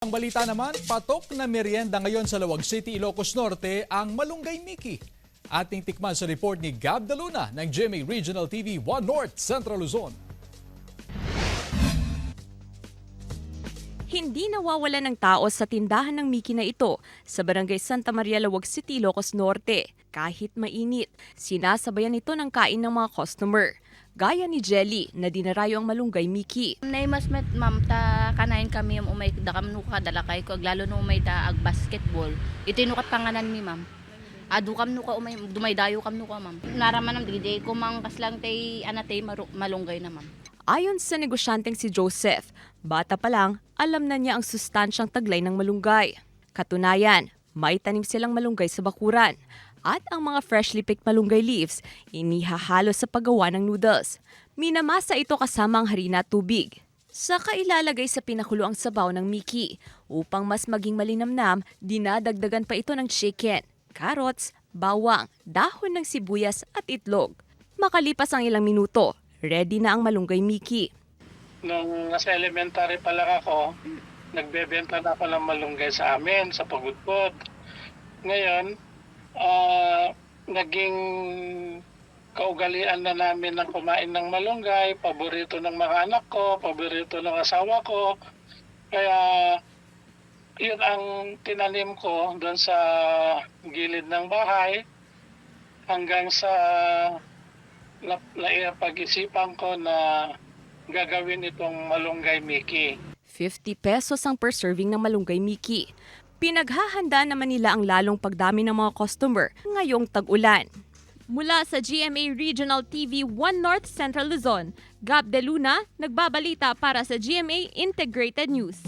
Ang balita naman, patok na merienda ngayon sa Lawag City, Ilocos Norte ang Malunggay Mickey. Ating tikman sa report ni Gab De Luna ng GMA Regional TV 1 North, Central Luzon. Hindi nawawalan ng tao sa tindahan ng Mickey na ito sa Barangay Santa Maria, Lawag City, Ilocos Norte. Kahit mainit, sinasabayan ito ng kain ng mga customer. Gaya ni Jelly na dinarayo ang Malunggay Mickey. Nay mas met ma'am ta kanain kami yung umay da kam no kadala kay ko lalo no umay da ag basketball. Ito no kat panganan mi ma'am. Adu kam no ka umay dumay dayo kam no ka ma'am. Naraman nam digdi ko mang kaslang tay anatay malunggay na ma'am. Ayon sa negosyanteng si Joseph, bata pa lang alam na niya ang sustansyang taglay ng malunggay. Katunayan, may tanim silang malunggay sa bakuran. At ang mga freshly picked malunggay leaves, inihahalo sa paggawa ng noodles. Minamasa ito kasama ang harina at tubig. Saka ilalagay sa pinakulo ang sabaw ng Mickey. Upang mas maging malinamnam, dinadagdagan pa ito ng chicken, carrots, bawang, dahon ng sibuyas at itlog. Makalipas ang ilang minuto, ready na ang Malunggay Mickey. Nung nasa elementary pa lang ako, nagbebenta na ako ng malunggay sa amin, sa Pagudpod. Ngayon, naging kaugalian na namin ng kumain ng malunggay, paborito ng mga anak ko, paborito ng asawa ko. Kaya yun ang tinanim ko doon sa gilid ng bahay hanggang sa pag-isipan ko na gagawin itong Malunggay Mickey. 50 pesos ang per serving ng Malunggay Mickey. Pinaghahanda naman nila ang lalong pagdami ng mga customer ngayong tag-ulan. Mula sa GMA Regional TV 1 North Central Luzon, Gab De Luna, nagbabalita para sa GMA Integrated News.